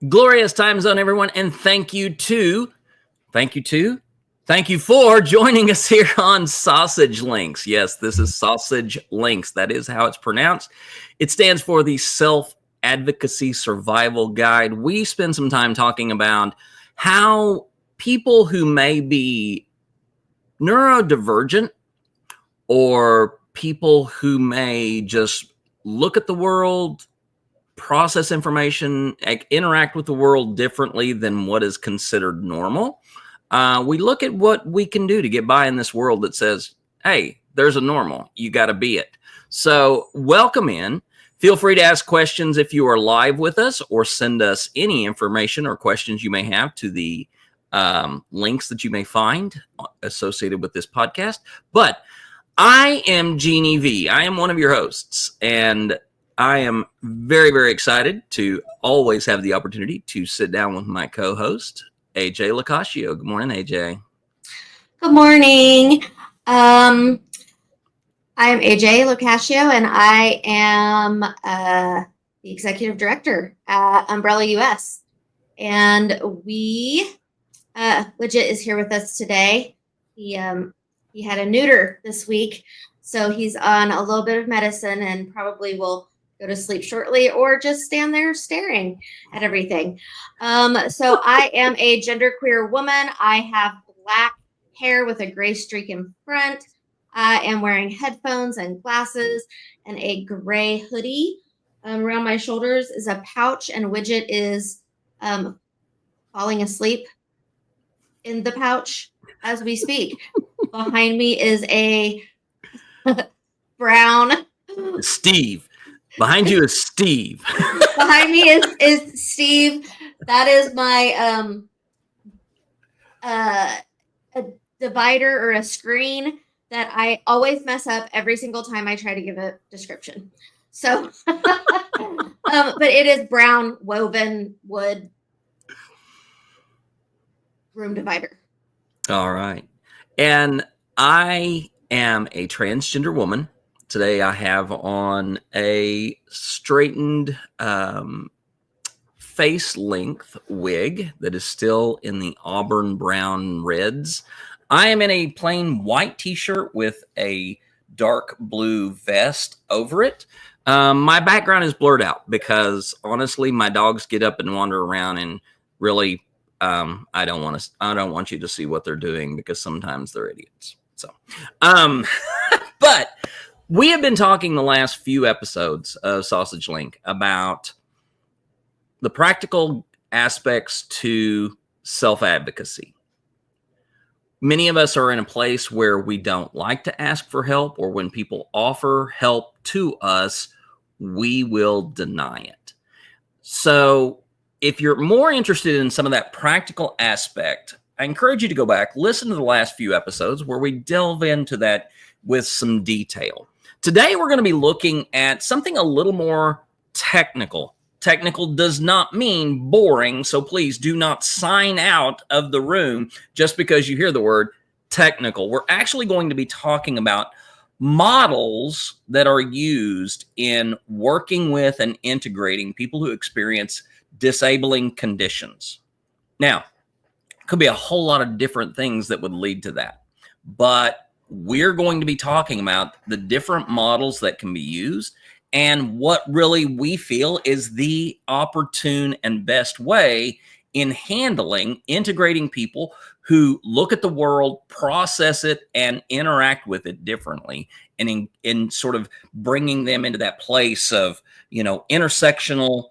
Glorious time zone, everyone, and thank you for joining us here on Sausage Links. Yes, this is Sausage Links. That is how it's pronounced. It stands for the Self-Advocacy Survival Guide. We spend some time talking about how people who may be neurodivergent or people who may just look at the world, process information, interact with the world differently than what is considered normal. We look at what we can do to get by in this world that says, hey, there's a normal. You got to be it. So welcome in. Feel free to ask questions if you are live with us, or send us any information or questions you may have to the links that you may find associated with this podcast. But I am Jeannie V. I am one of your hosts, and I am very, very excited to always have the opportunity to sit down with my co-host, AJ Locascio. Good morning, AJ. Good morning. I'm AJ Locascio, and I am the executive director at Umbrella US. And Widget is here with us today. He had a neuter this week, so he's on a little bit of medicine and probably will go to sleep shortly, or just stand there staring at everything. So I am a genderqueer woman. I have black hair with a gray streak in front. I am wearing headphones and glasses and a gray hoodie. Around my shoulders is a pouch, and Widget is falling asleep in the pouch as we speak. Behind me is a brown Steve. Behind you is Steve. Behind me is Steve. That is my a divider or a screen that I always mess up every single time I try to give a description. So, but it is brown woven wood room divider. All right. And I am a transgender woman. Today I have on a straightened face length wig that is still in the auburn brown reds. I am in a plain white t-shirt with a dark blue vest over it. My background is blurred out because honestly, my dogs get up and wander around, and really, I don't want you to see what they're doing because sometimes they're idiots. So, but we have been talking the last few episodes of Sausage Link about the practical aspects to self-advocacy. Many of us are in a place where we don't like to ask for help, or when people offer help to us, we will deny it. So if you're more interested in some of that practical aspect, I encourage you to go back, listen to the last few episodes where we delve into that with some detail. Today, we're going to be looking at something a little more technical. Technical does not mean boring, so please do not sign out of the room just because you hear the word technical. We're actually going to be talking about models that are used in working with and integrating people who experience disabling conditions. Now, could be a whole lot of different things that would lead to that, but we're going to be talking about the different models that can be used and what really we feel is the opportune and best way in handling, integrating people who look at the world, process it, and interact with it differently, and in sort of bringing them into that place of, intersectional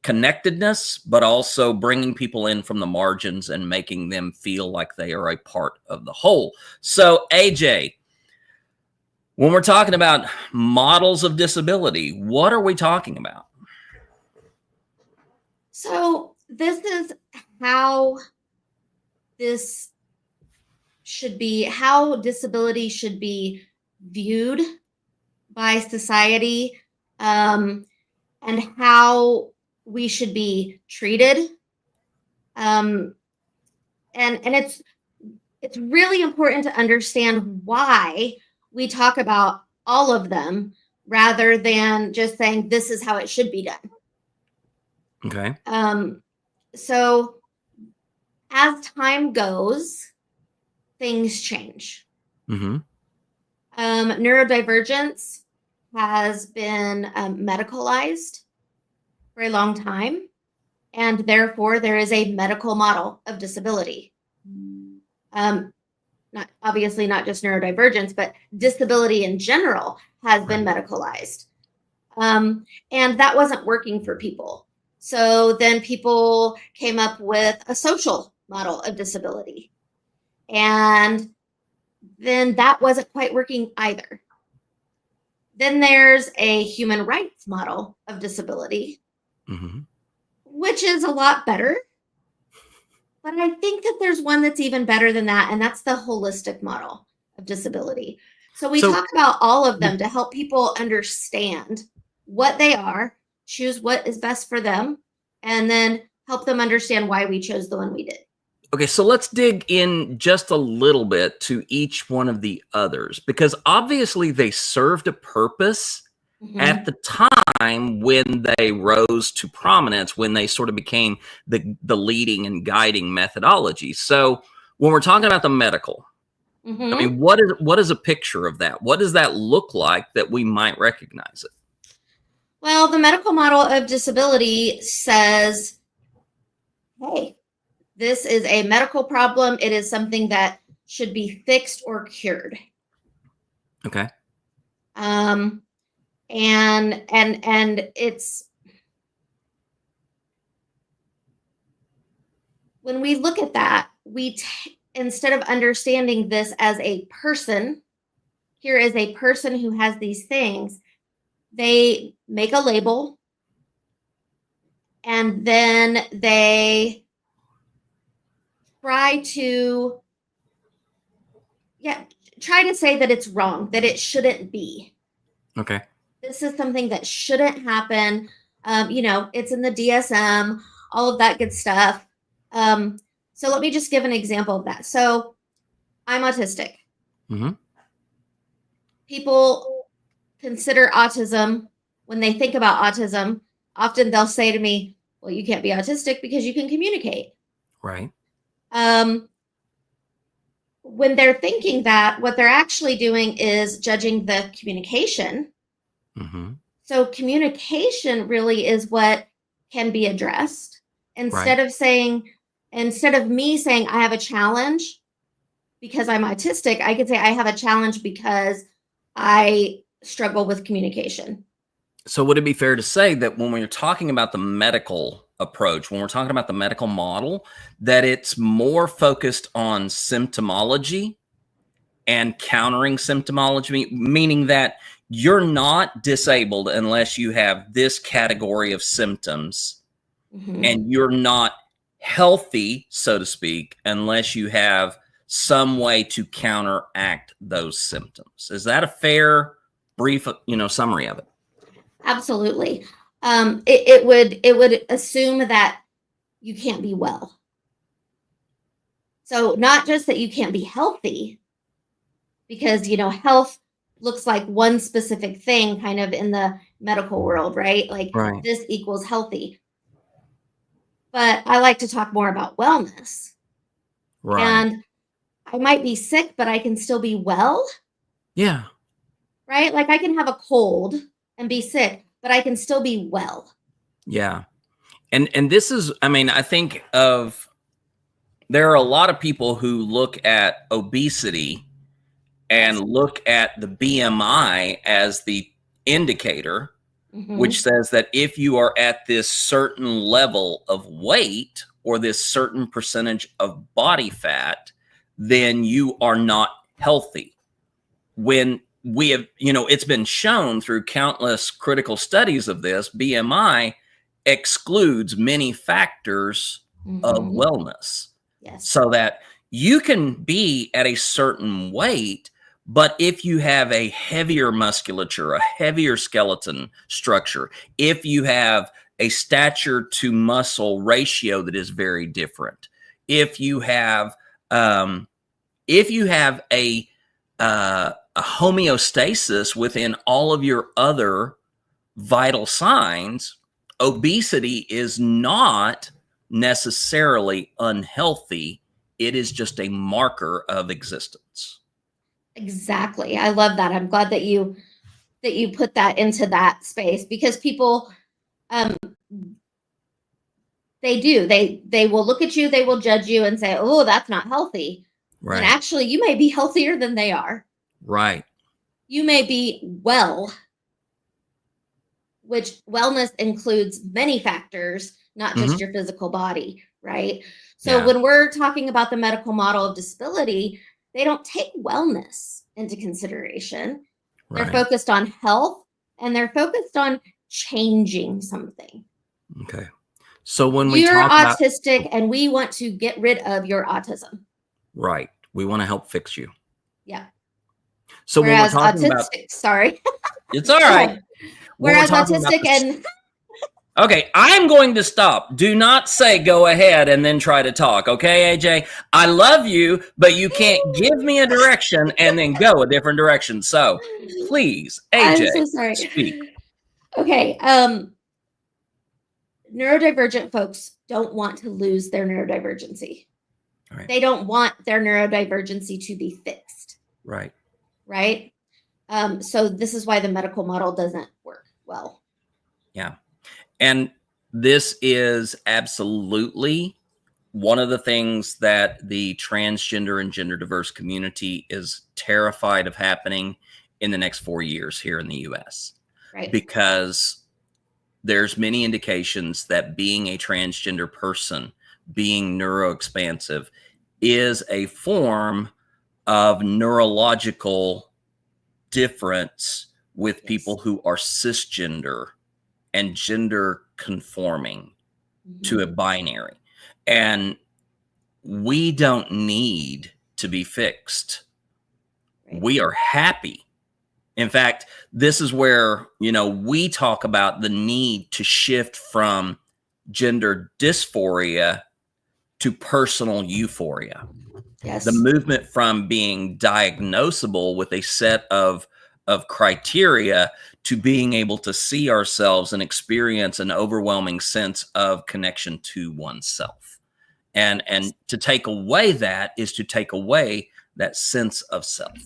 connectedness, but also bringing people in from the margins and making them feel like they are a part of the whole. So, AJ, when we're talking about models of disability, what are we talking about? So this is how this should be, how disability should be viewed by society, and how we should be treated. And it's really important to understand why we talk about all of them rather than just saying this is how it should be done. Okay. So as time goes, things change. Mm-hmm. Neurodivergence has been medicalized for a long time, and therefore there is a medical model of disability. Not obviously not just neurodivergence, but disability in general has been medicalized. And that wasn't working for people. So then people came up with a social model of disability. And then that wasn't quite working either. Then there's a human rights model of disability, Mm-hmm. which is a lot better. But I think that there's one that's even better than that, and that's the holistic model of disability. So we talk about all of them to help people understand what they are, choose what is best for them, and then help them understand why we chose the one we did. Okay, so let's dig in just a little bit to each one of the others, because obviously they served a purpose at the time when they rose to prominence, when they sort of became the leading and guiding methodology. So when we're talking about the medical, I mean, what is a picture of that? What does that look like that we might recognize it? Well, the medical model of disability says, hey, this is a medical problem. It is something that should be fixed or cured. Okay. And it's, when we look at that, instead of understanding this as a person, here is a person who has these things, they make a label and then they try to say that it's wrong, that it shouldn't be. Okay. This is something that shouldn't happen. It's in the DSM, all of that good stuff. So let me just give an example of that. So I'm autistic. Mm-hmm. People consider autism, when they think about autism, often they'll say to me, well, you can't be autistic because you can communicate. Right. When they're thinking that, what they're actually doing is judging the communication. Mm-hmm. So communication really is what can be addressed. Instead of me saying I have a challenge because I'm autistic, I could say I have a challenge because I struggle with communication. So would it be fair to say that when we're talking about the medical approach, when we're talking about the medical model, that it's more focused on symptomology and countering symptomology, meaning that you're not disabled unless you have this category of symptoms, and you're not healthy, so to speak, unless you have some way to counteract those symptoms. Is that a fair, brief, summary of it? Absolutely. It would assume that you can't be well. So not just that you can't be healthy, because health looks like one specific thing kind of in the medical world, right? Like this equals healthy. But I like to talk more about wellness. Right. And I might be sick, but I can still be well. Yeah. Right? Like I can have a cold and be sick, but I can still be well. Yeah. And this is, I think there are a lot of people who look at obesity and look at the BMI as the indicator, which says that if you are at this certain level of weight or this certain percentage of body fat, then you are not healthy. When we have, it's been shown through countless critical studies of this, BMI excludes many factors of wellness. Yes. So that you can be at a certain weight, but if you have a heavier musculature, a heavier skeleton structure, if you have a stature to muscle ratio that is very different, if you have a homeostasis within all of your other vital signs, obesity is not necessarily unhealthy. It is just a marker of existence. Exactly. I love that. I'm glad that you put that into that space, because people, they will look at you, they will judge you and say, oh, that's not healthy. Right. And actually, you may be healthier than they are. Right. You may be well, which wellness includes many factors, not just your physical body, right? So when we're talking about the medical model of disability, they don't take wellness into consideration. They're focused on health, and they're focused on changing something. Okay. So when we You're talk about autistic and we want to get rid of your autism. Right. We want to help fix you. Yeah. So whereas when we're talking about, sorry. it's all right. Whereas autistic and okay, I'm going to stop. Do not say go ahead and then try to talk. Okay, AJ? I love you, but you can't give me a direction and then go a different direction. So please, AJ, I'm so sorry. speak. Okay. Neurodivergent folks don't want to lose their neurodivergency. Right. They don't want their neurodivergency to be fixed. Right. Right. So this is why the medical model doesn't work well. Yeah. And this is absolutely one of the things that the transgender and gender diverse community is terrified of happening in the next 4 years here in the US. Right. Because there's many indications that being a transgender person, being neuroexpansive, is a form of neurological difference with people who are cisgender and gender conforming to a binary. And we don't need to be fixed. Right. We are happy. In fact, this is where, we talk about the need to shift from gender dysphoria to personal euphoria. Yes. The movement from being diagnosable with a set of criteria to being able to see ourselves and experience an overwhelming sense of connection to oneself. And to take away that is to take away that sense of self.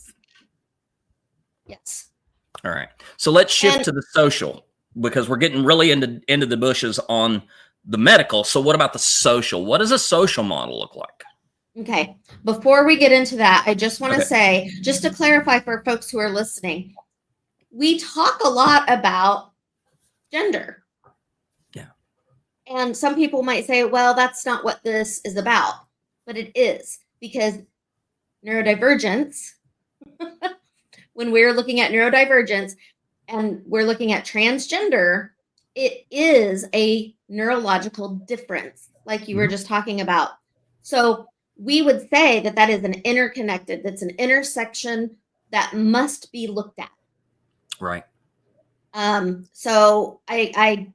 Yes. All right. So let's shift to the social, because we're getting really into the bushes on the medical. So what about the social? What does a social model look like? Okay. Before we get into that, I just want to say, just to clarify for folks who are listening, we talk a lot about gender. Yeah. And some people might say, well, that's not what this is about. But it is, because neurodivergence, when we're looking at neurodivergence and we're looking at transgender, it is a neurological difference, like you were just talking about. So we would say that that is an interconnected, that's an intersection that must be looked at. Right. So I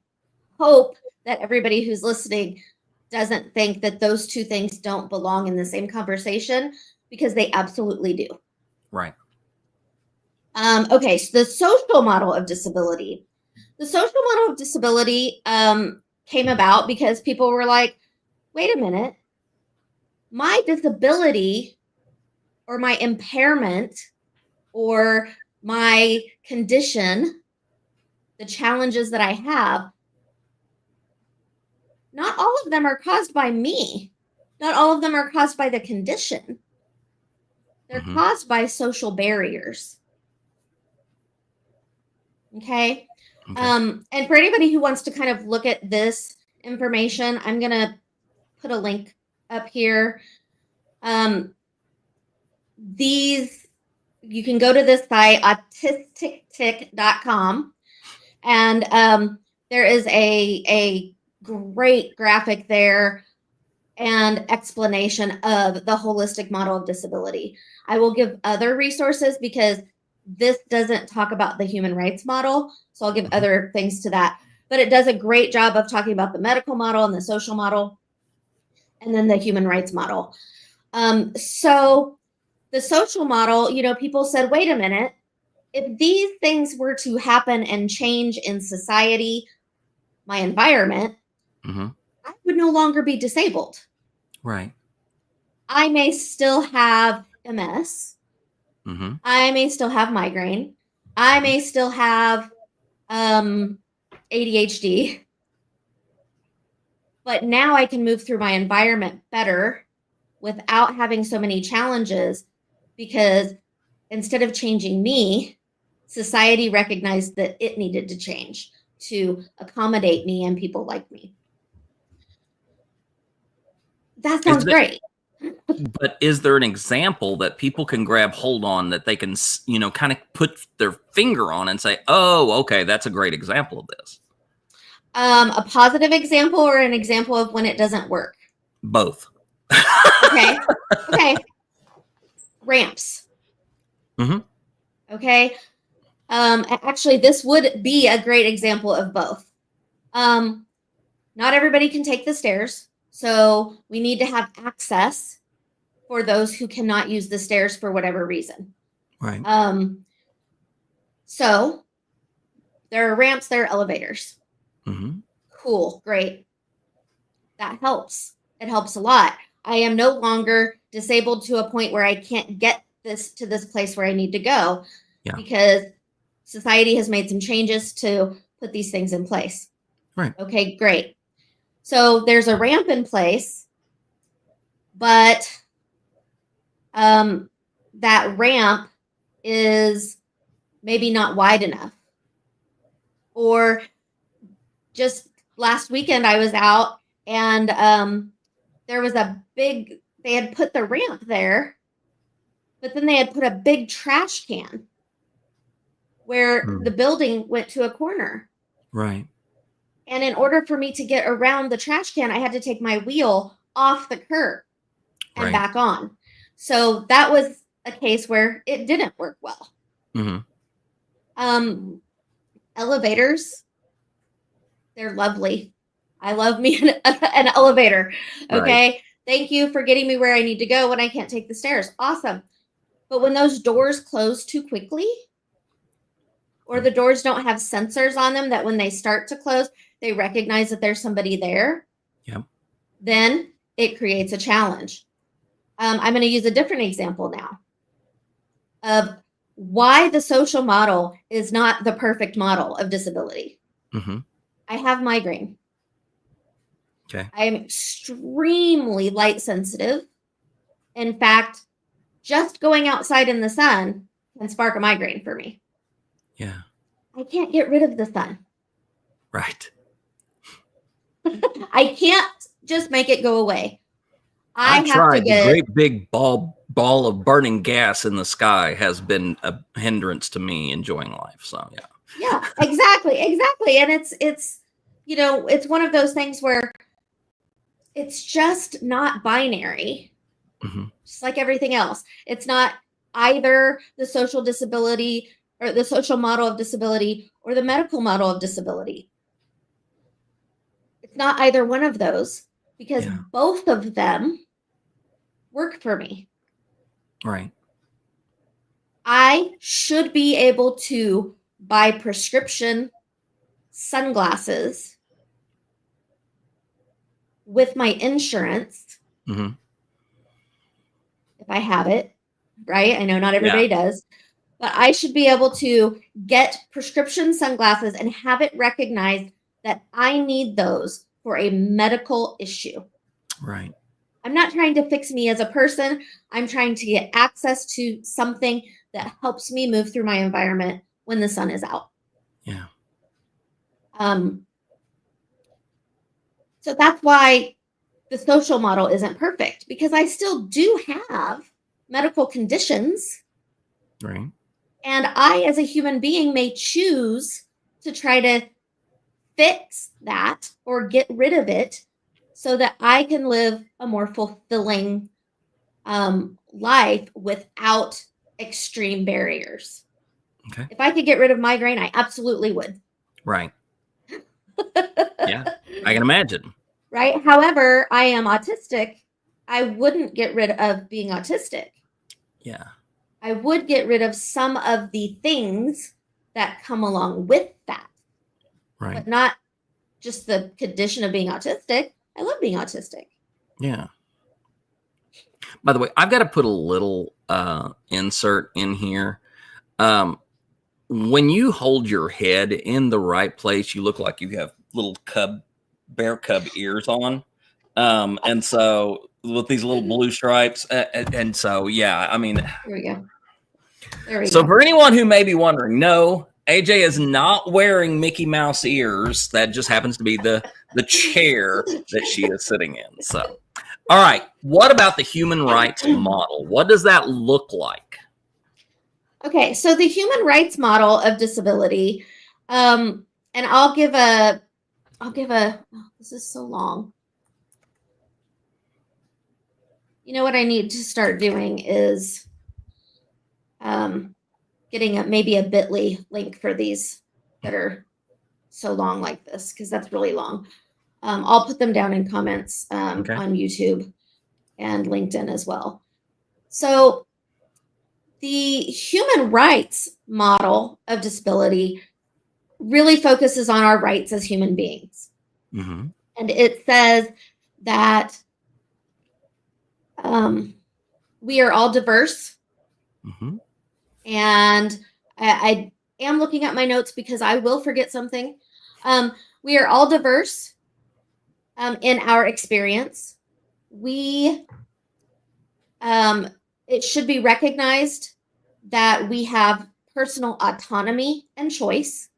hope that everybody who's listening doesn't think that those two things don't belong in the same conversation, because they absolutely do. Right. Okay, so the social model of disability. The social model of disability came about because people were like, wait a minute, my disability or my impairment or my condition, the challenges that I have, not all of them are caused by me. Not all of them are caused by the condition. They're caused by social barriers. Okay. And for anybody who wants to kind of look at this information, I'm going to put a link up here. You can go to this site, autistictick.com, and there is a great graphic there and explanation of the holistic model of disability. I will give other resources because this doesn't talk about the human rights model, so I'll give other things to that. But it does a great job of talking about the medical model and the social model, and then the human rights model. So the social model, people said, wait a minute, if these things were to happen and change in society, my environment, Mm-hmm. I would no longer be disabled. Right. I may still have MS. Mm-hmm. I may still have migraine. I may still have ADHD. But now I can move through my environment better without having so many challenges, because instead of changing me, society recognized that it needed to change to accommodate me and people like me. That sounds great. But is there an example that people can grab hold on that they can, kind of put their finger on and say, oh, okay, that's a great example of this? A positive example or an example of when it doesn't work? Both. Okay. Ramps. Mm-hmm. Okay. Actually, this would be a great example of both. Not everybody can take the stairs, so we need to have access for those who cannot use the stairs for whatever reason. Right. So there are ramps, there are elevators. Mm-hmm. Cool, great. That helps. It helps a lot. I am no longer disabled to a point where I can't get to this place where I need to go, because society has made some changes to put these things in place. Right. Okay, great. So there's a ramp in place, but that ramp is maybe not wide enough. Or just last weekend I was out and there was they had put the ramp there, but then they had put a big trash can where the building went to a corner. Right. And in order for me to get around the trash can, I had to take my wheel off the curb and back on. So that was a case where it didn't work well. Mm-hmm. Elevators, they're lovely. I love me an elevator. Okay. Right. Thank you for getting me where I need to go when I can't take the stairs. Awesome. But when those doors close too quickly, or the doors don't have sensors on them that when they start to close, they recognize that there's somebody there, then it creates a challenge. I'm going to use a different example now of why the social model is not the perfect model of disability. Mm-hmm. I have migraine. Okay. I am extremely light sensitive. In fact, just going outside in the sun can spark a migraine for me. Yeah. I can't get rid of the sun. Right. I can't just make it go away. I tried. The great big ball of burning gas in the sky has been a hindrance to me enjoying life. So yeah, exactly. And it's it's one of those things where it's just not binary. Mm-hmm. Just like everything else, it's not either the social disability or the social model of disability or the medical model of disability. It's not either one of those, because both of them work for me. Right. I should be able to buy prescription sunglasses with my insurance, mm-hmm. if I have it, right? I know not everybody does, but I should be able to get prescription sunglasses and have it recognized that I need those for a medical issue. Right. I'm not trying to fix me as a person. I'm trying to get access to something that helps me move through my environment when the sun is out. Yeah. So that's why the social model isn't perfect, because I still do have medical conditions. Right. And I, as a human being, may choose to try to fix that or get rid of it so that I can live a more fulfilling life without extreme barriers. Okay. If I could get rid of migraine, I absolutely would. Right. Yeah, I can imagine. Right. However, I am autistic. I wouldn't get rid of being autistic. Yeah. I would get rid of some of the things that come along with that. Right. But not just the condition of being autistic. I love being autistic. Yeah. By the way, I've got to put a little insert in here. When you hold your head in the right place, you look like you have little bear cub ears on. And so with these little blue stripes. And so, yeah, I mean, There we go. There we so go. for anyone who may be wondering, no, AJ is not wearing Mickey Mouse ears. That just happens to be the chair that she is sitting in. So, all right. What about the human rights model? What does that look like? Okay, so the human rights model of disability, and I'll give a, oh, this is so long. You know what I need to start doing is getting maybe a bit.ly link for these that are so long like this, because that's really long. I'll put them down in comments on YouTube and LinkedIn as well. So the human rights model of disability really focuses on our rights as human beings. Mm-hmm. And it says that we are all diverse. Mm-hmm. And I am looking at my notes because I will forget something. We are all diverse in our experience. It should be recognized that we have personal autonomy and choice.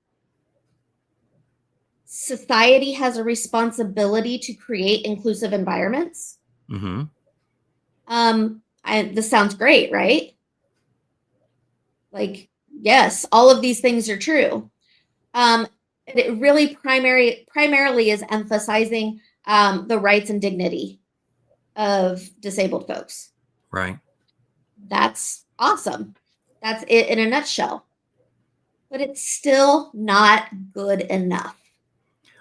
Society has a responsibility to create inclusive environments. Mm-hmm. This sounds great, right? Like, yes, all of these things are true. It really primarily is emphasizing the rights and dignity of disabled folks. Right. That's awesome. That's it in a nutshell. But it's still not good enough.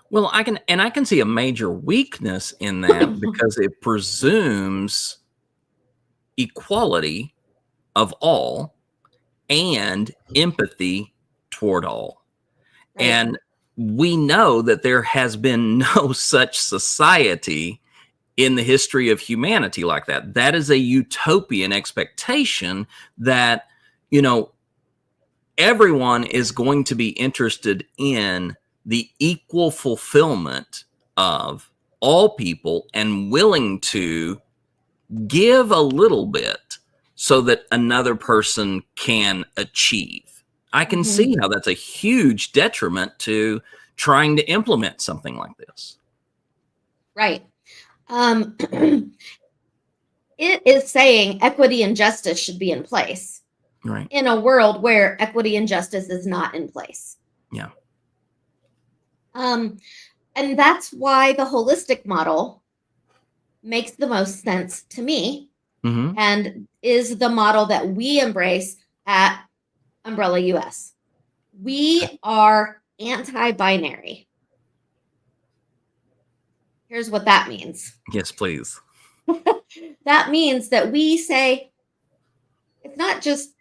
Well, I can see a major weakness in that because it presumes equality of all and empathy toward all. Right. And we know that there has been no such society in the history of humanity like that. That is a utopian expectation that, everyone is going to be interested in the equal fulfillment of all people and willing to give a little bit so that another person can achieve. I can see how that's a huge detriment to trying to implement something like this. Right. It is saying equity and justice should be in place. Right. In a world where equity and justice is not in place. Yeah. And that's why the holistic model makes the most sense to me and is the model that we embrace at Umbrella US. We are anti-binary. Here's what that means. Yes, please. That means that we say it's not just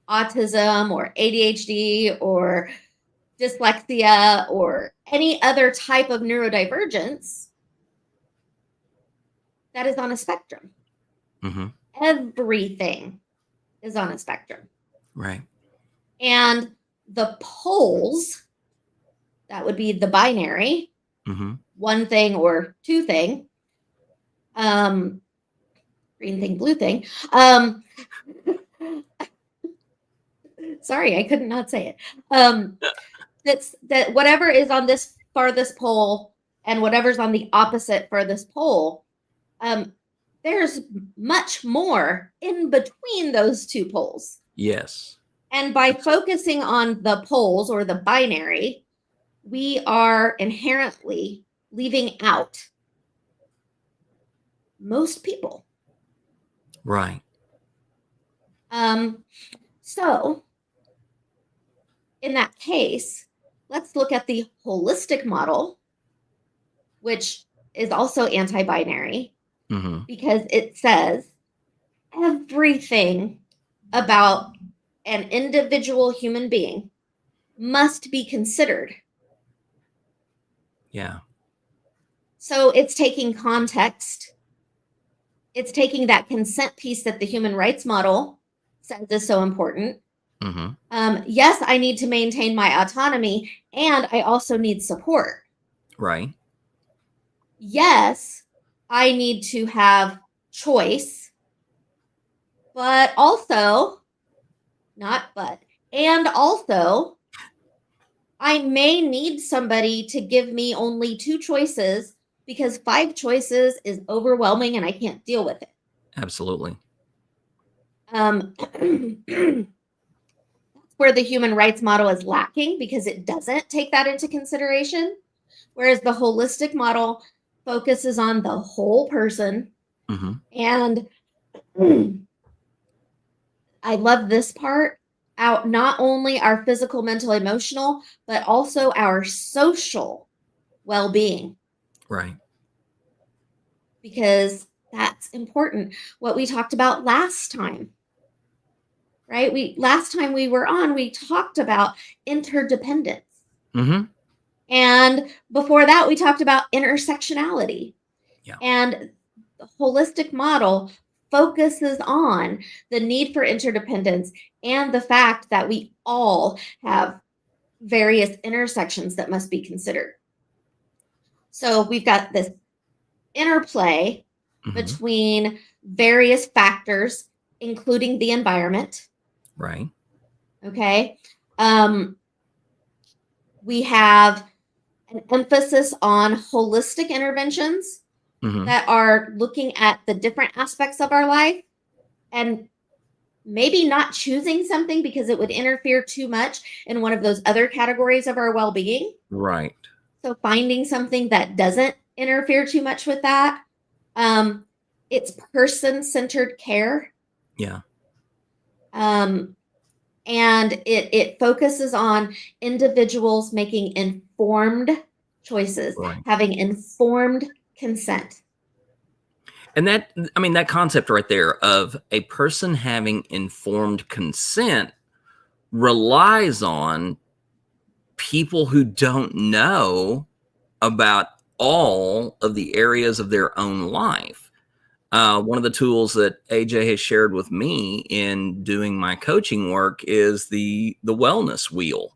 autism or ADHD or dyslexia or any other type of neurodivergence that is on a spectrum. Everything is on a spectrum. Right. And the poles, that would be the binary, one thing or two thing, green thing, blue thing. Sorry, I could not say it. That whatever is on this farthest pole and whatever's on the opposite farthest pole, there's much more in between those two poles. Yes. And by focusing on the poles or the binary, we are inherently leaving out most people. Right. So in that case, let's look at the holistic model, which is also anti-binary, because it says everything about an individual human being must be considered. Yeah. So it's taking context. It's taking that consent piece that the human rights model says is so important. Yes, I need to maintain my autonomy, and I also need support. Right. Yes, I need to have choice, but also, not but, and also, I may need somebody to give me only 2 choices because 5 choices is overwhelming and I can't deal with it. Absolutely. That's where the human rights model is lacking because it doesn't take that into consideration. Whereas the holistic model focuses on the whole person. And I love this part out not only our physical, mental, emotional, but also our social well-being. Right. Because that's important. What we talked about last time, right? Last time we were on, we talked about interdependence. And before that, we talked about intersectionality. Yeah. And the holistic model focuses on the need for interdependence and the fact that we all have various intersections that must be considered. So we've got this interplay between various factors, including the environment. Right. Okay. We have an emphasis on holistic interventions that are looking at the different aspects of our life and maybe not choosing something because it would interfere too much in one of those other categories of our well-being. Right. So finding something that doesn't interfere too much with that. It's person-centered care. Yeah. And it focuses on individuals making informed choices, having informed consent. And that concept right there of a person having informed consent relies on people who don't know about all of the areas of their own life. One of the tools that AJ has shared with me in doing my coaching work is the wellness wheel.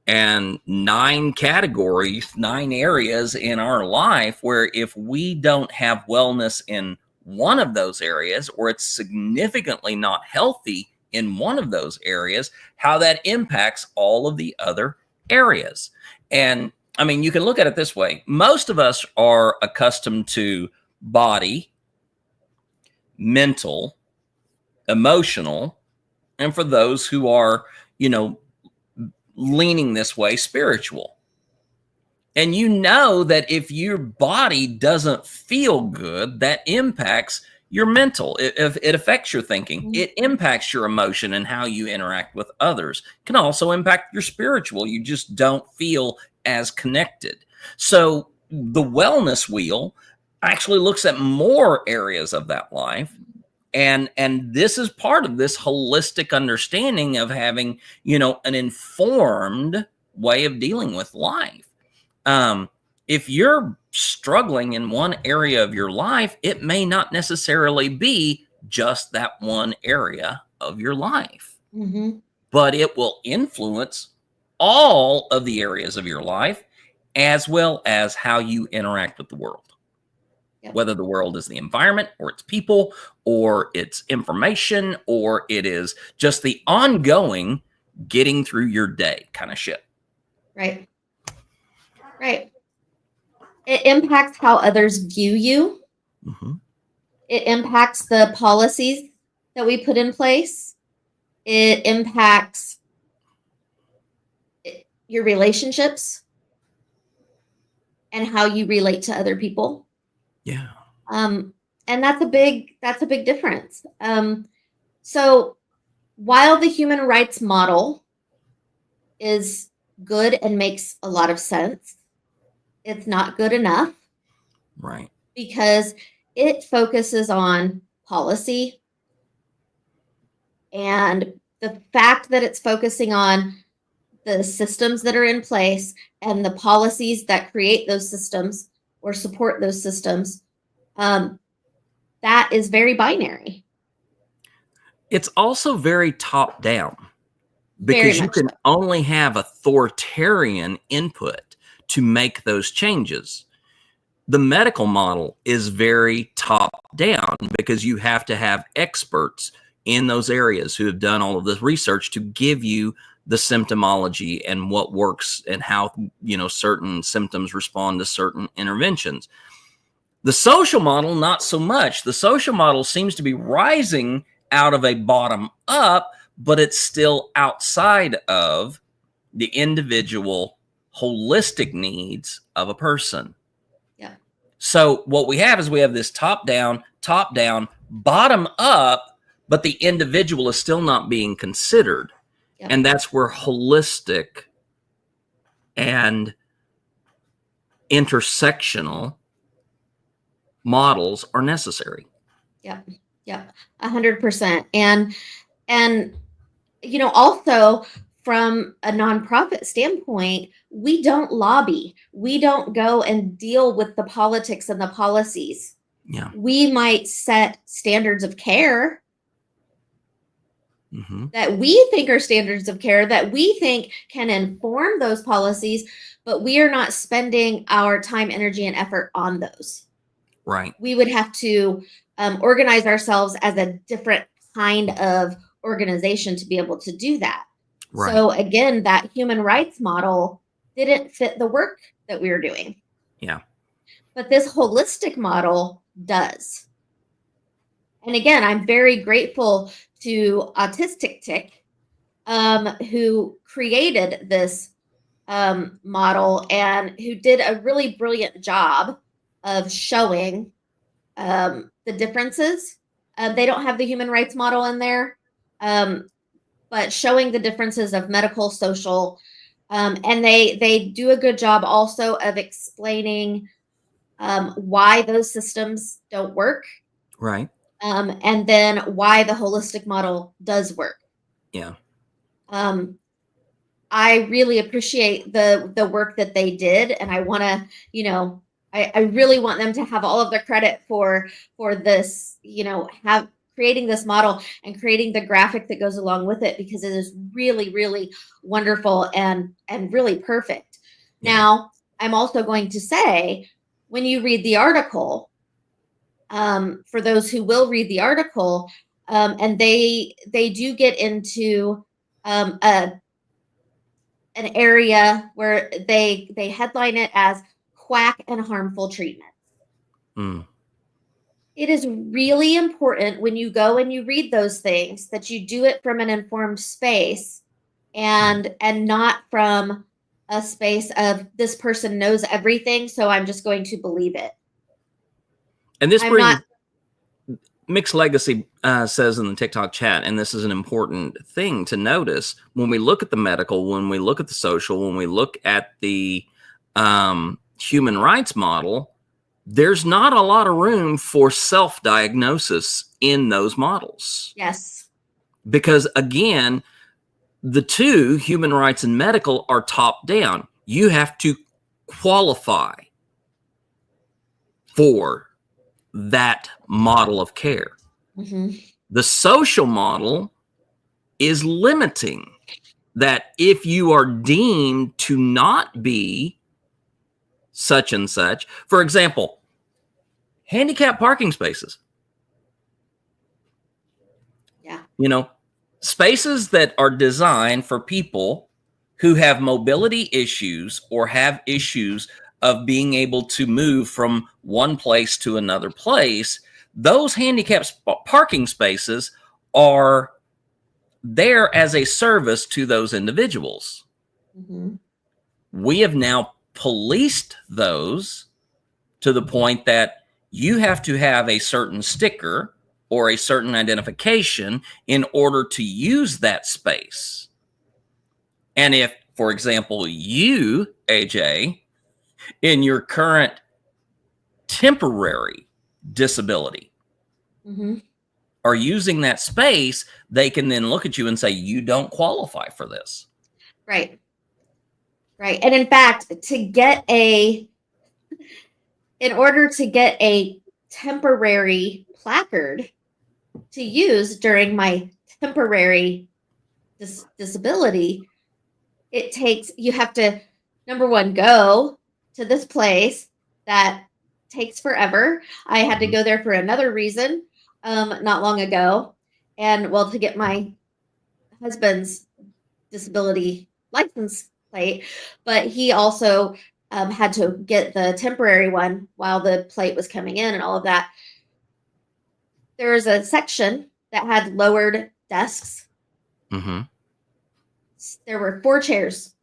And 9 categories, 9 areas in our life where if we don't have wellness in one of those areas, or it's significantly not healthy in one of those areas, how that impacts all of the other areas. And I mean, you can look at it this way. Most of us are accustomed to body, mental, emotional, and for those who are, leaning this way, spiritual. And you know that if your body doesn't feel good, that impacts your mental. It affects your thinking. It impacts your emotion and how you interact with others. It can also impact your spiritual. You just don't feel as connected. So the wellness wheel actually looks at more areas of that life. And this is part of this holistic understanding of having, an informed way of dealing with life. If you're struggling in one area of your life, it may not necessarily be just that one area of your life, but it will influence all of the areas of your life, as well as how you interact with the world. Whether the world is the environment or it's people or it's information or it is just the ongoing getting through your day kind of shit. Right. Right. It impacts how others view you. It impacts the policies that we put in place. It impacts your relationships and how you relate to other people. Yeah. And that's a big difference. So while the human rights model is good and makes a lot of sense, it's not good enough. Right. Because it focuses on policy, and the fact that it's focusing on the systems that are in place and the policies that create those systems or support those systems, that is very binary. It's also very top down, Very because you much can so. only have authoritarian input to make those changes. The medical model is very top down because you have to have experts in those areas who have done all of this research to give you the symptomology and what works and how, certain symptoms respond to certain interventions. The social model, not so much. The social model seems to be rising out of a bottom up, but it's still outside of the individual holistic needs of a person. Yeah. So what we have is we have this top down, bottom up, but the individual is still not being considered. Yeah. And that's where holistic and intersectional models are necessary. Yeah. 100%. And also from a nonprofit standpoint, we don't lobby. We don't go and deal with the politics and the policies. Yeah. We might set standards of care that we think are standards of care, that we think can inform those policies, but we are not spending our time, energy, and effort on those. Right. We would have to organize ourselves as a different kind of organization to be able to do that. Right. So again, that human rights model didn't fit the work that we were doing. Yeah. But this holistic model does. And again, I'm very grateful to Autistic Tick, who created this model and who did a really brilliant job of showing the differences. They don't have the human rights model in there, but showing the differences of medical, social, and they do a good job also of explaining why those systems don't work. Right. And then why the holistic model does work. Yeah. I really appreciate the work that they did, and I want to, I really want them to have all of the credit for this, have creating this model and creating the graphic that goes along with it, because it is really, really wonderful and really perfect. Yeah. Now, I'm also going to say, when you read the article, for those who will read the article, and they do get into an area where they headline it as quack and harmful treatments. It is really important when you go and you read those things that you do it from an informed space and not from a space of this person knows everything, so I'm just going to believe it. And this brings Mixed Legacy says in the TikTok chat, and this is an important thing to notice, when we look at the medical, when we look at the social, when we look at the human rights model, there's not a lot of room for self-diagnosis in those models. Yes. Because again, the two, human rights and medical, are top down. You have to qualify for that model of care. The social model is limiting that if you are deemed to not be such and such, for example, handicap parking spaces. Yeah. Spaces that are designed for people who have mobility issues or have issues of being able to move from one place to another place. Those handicap parking spaces are there as a service to those individuals. We have now policed those to the point that you have to have a certain sticker or a certain identification in order to use that space. And if, for example, you, AJ, in your current temporary disability are using that space, they can then look at you and say, you don't qualify for this. Right. And in fact, to get a in order to get a temporary placard to use during my temporary disability, you have to, number one, go to this place that takes forever. I had to go there for another reason not long ago, and well, to get my husband's disability license plate, but he also had to get the temporary one while the plate was coming in and all of that. There was a section that had lowered desks. Mm-hmm. There were 4 chairs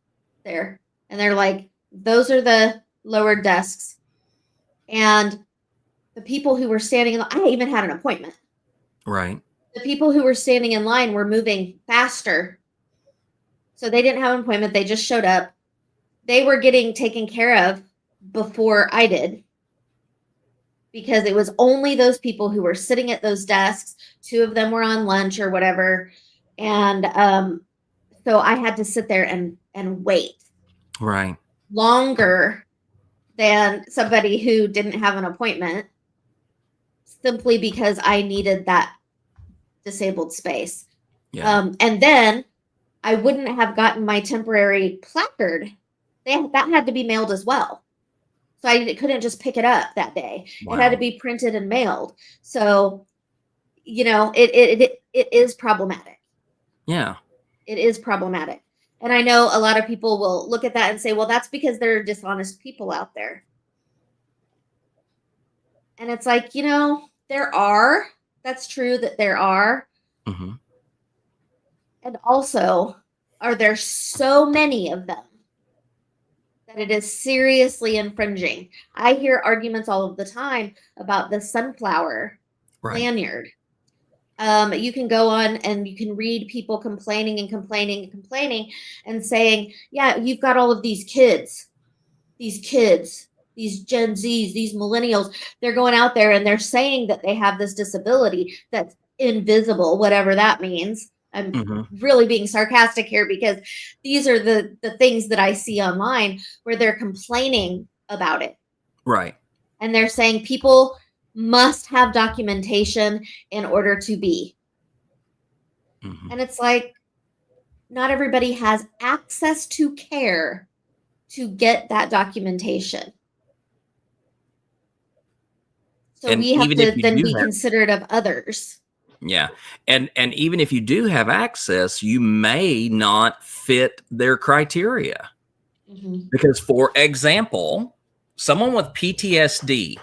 there, and they're like, those are the lowered desks. And the people who were standing I even had an appointment. Right. The people who were standing in line were moving faster. So they didn't have an appointment. They just showed up. They were getting taken care of before I did, because it was only those people who were sitting at those desks. 2 of them were on lunch or whatever. And so I had to sit there and wait. Right. Longer than somebody who didn't have an appointment, simply because I needed that disabled space. Yeah. And then I wouldn't have gotten my temporary placard. That had to be mailed as well. So I couldn't just pick it up that day. Wow. It had to be printed and mailed. So, it is problematic. Yeah. It is problematic. And I know a lot of people will look at that and say, well, that's because there are dishonest people out there. And it's like, there are. That's true that there are. Mm-hmm. And also, are there so many of them that it is seriously infringing? I hear arguments all of the time about the sunflower lanyard. You can go on and you can read people complaining and saying, yeah, you've got all of these kids, these Gen Zs, these millennials, they're going out there and they're saying that they have this disability that's invisible, whatever that means. I'm really being sarcastic here, because these are the things that I see online where they're complaining about it. Right. And they're saying people must have documentation in order to be. Mm-hmm. And it's like, not everybody has access to care to get that documentation. So and we have to then be considerate of others. Yeah. And even if you do have access, you may not fit their criteria. Mm-hmm. Because, for example, someone with PTSD,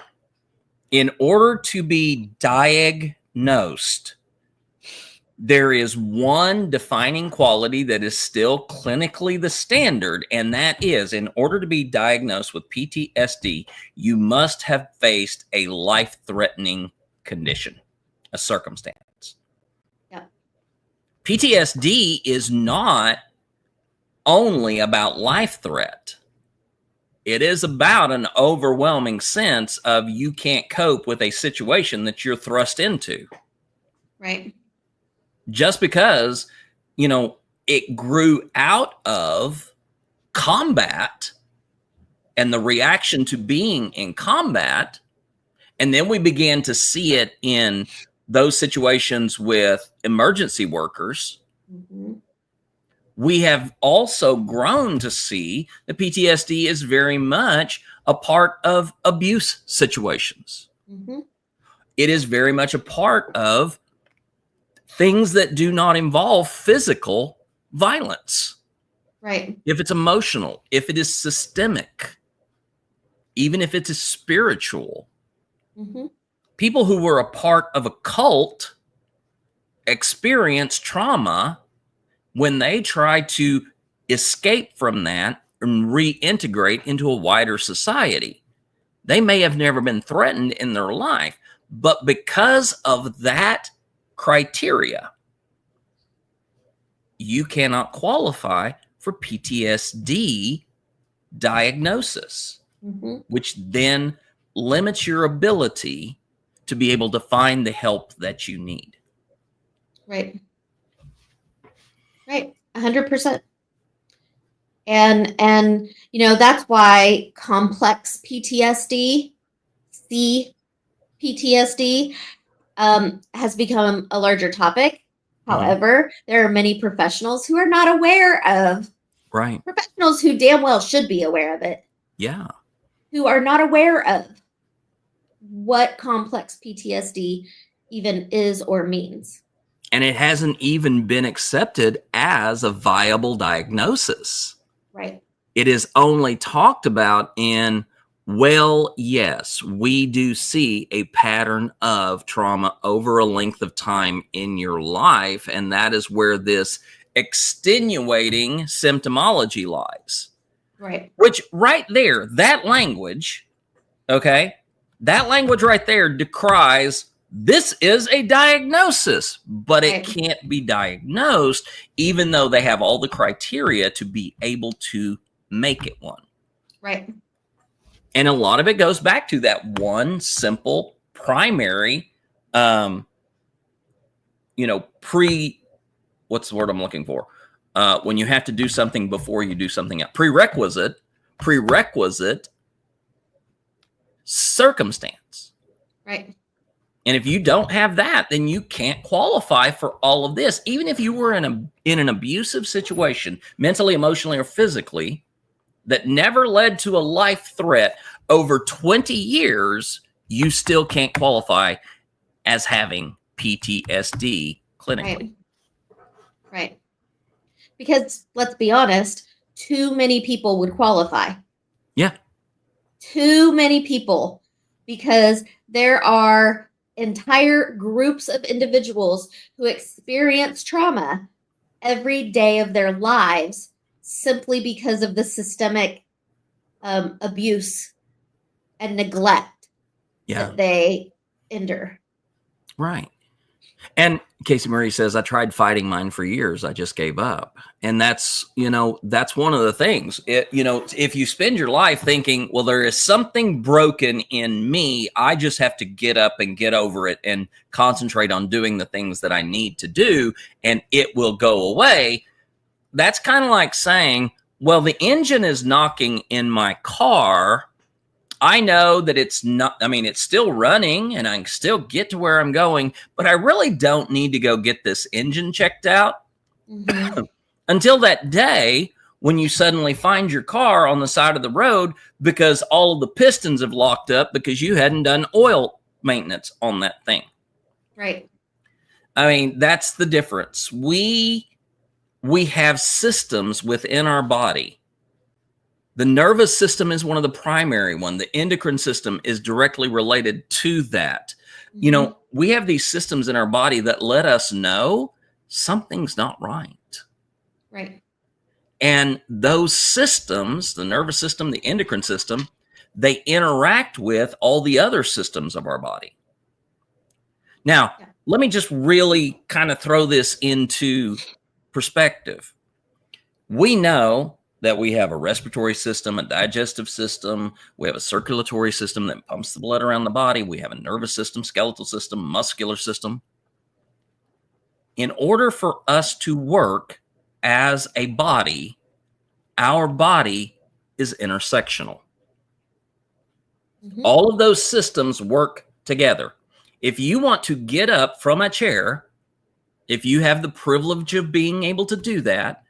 in order to be diagnosed, there is one defining quality that is still clinically the standard, and that is, in order to be diagnosed with PTSD, you must have faced a life-threatening condition, a circumstance. Yep. PTSD is not only about life threat. It is about an overwhelming sense of you can't cope with a situation that you're thrust into. Right. Just because, it grew out of combat and the reaction to being in combat. And then we began to see it in those situations with emergency workers. Mm-hmm. We have also grown to see that PTSD is very much a part of abuse situations. Mm-hmm. It is very much a part of things that do not involve physical violence. Right. If it's emotional, if it is systemic, even if it is spiritual. Mm-hmm. People who were a part of a cult experience trauma when they try to escape from that and reintegrate into a wider society. They may have never been threatened in their life, but because of that criteria, you cannot qualify for PTSD diagnosis, mm-hmm. which then limits your ability to be able to find the help that you need. Right. Right. 100%. And that's why complex PTSD see PTSD has become a larger topic. However, there are many professionals who are not aware of, Right. professionals who damn well should be aware of it, Yeah. who are not aware of what complex PTSD even is or means. And it hasn't even been accepted as a viable diagnosis. Right. It is only talked about in, well, yes, we do see a pattern of trauma over a length of time in your life. And that is where this extenuating symptomology lies. Right. Which right there, that language, okay, that language right there decries this is a diagnosis, but it Right. can't be diagnosed, even though they have all the criteria to be able to make it one. Right. And a lot of it goes back to that one simple primary, what's the word I'm looking for? When you have to do something before you do something else. Prerequisite circumstance. Right. And if you don't have that, then you can't qualify for all of this. Even if you were in an abusive situation, mentally, emotionally, or physically, that never led to a life threat over 20 years, you still can't qualify as having PTSD clinically. Right. Because let's be honest, too many people would qualify. Yeah. Too many people, because there are entire groups of individuals who experience trauma every day of their lives simply because of the systemic abuse and neglect that they endure. Right. And Casey Murray says, I tried fighting mine for years. I just gave up. And that's one of the things. If you spend your life thinking, well, there is something broken in me, I just have to get up and get over it and concentrate on doing the things that I need to do, and it will go away. That's kind of like saying, well, the engine is knocking in my car. I know that it's still running and I can still get to where I'm going, but I really don't need to go get this engine checked out until that day when you suddenly find your car on the side of the road because all of the pistons have locked up because you hadn't done oil maintenance on that thing. Right. I mean, that's the difference. We have systems within our body. The nervous system is one of the primary one. The endocrine system is directly related to that. We have these systems in our body that let us know something's not right. Right. And those systems, the nervous system, the endocrine system, they interact with all the other systems of our body. Now, let me just really kind of throw this into perspective. We know that we have a respiratory system, a digestive system. We have a circulatory system that pumps the blood around the body. We have a nervous system, skeletal system, muscular system. In order for us to work as a body, our body is intersectional. All of those systems work together. If you want to get up from a chair, if you have the privilege of being able to do that,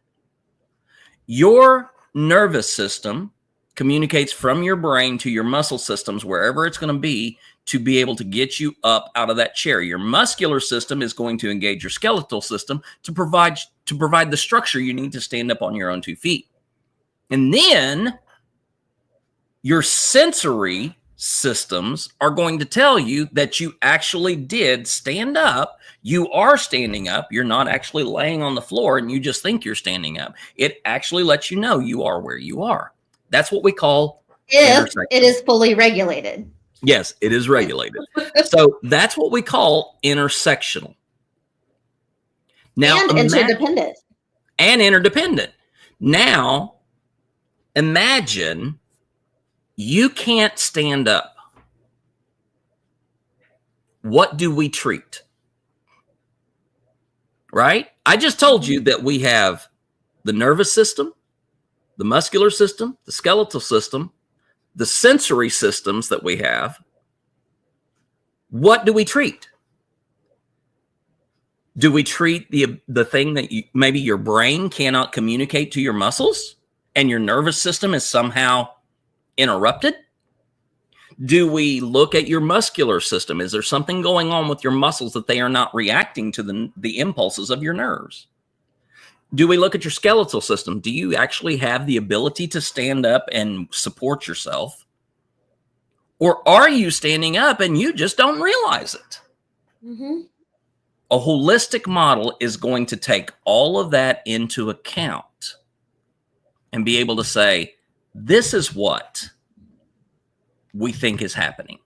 your nervous system communicates from your brain to your muscle systems, wherever it's going to be able to get you up out of that chair. Your muscular system is going to engage your skeletal system to provide the structure you need to stand up on your own 2 feet. And then your sensory systems are going to tell you that you actually did stand up. You are standing up. You're not actually laying on the floor and you just think you're standing up. It actually lets you know you are where you are. That's what we call if it is fully regulated. Yes, it is regulated. So that's what we call intersectional. Now, and interdependent. And interdependent. Now, imagine you can't stand up. What do we treat? Right? I just told you that we have the nervous system, the muscular system, the skeletal system, the sensory systems that we have, What do we treat? Do we treat the thing that maybe your brain cannot communicate to your muscles and your nervous system is somehow interrupted? Do we look at your muscular system? Is there something going on with your muscles that they are not reacting to the impulses of your nerves? Do we look at your skeletal system? Do you actually have the ability to stand up and support yourself? Or are you standing up and you just don't realize it? Mm-hmm. A holistic model is going to take all of that into account and be able to say, this is what we think is happening.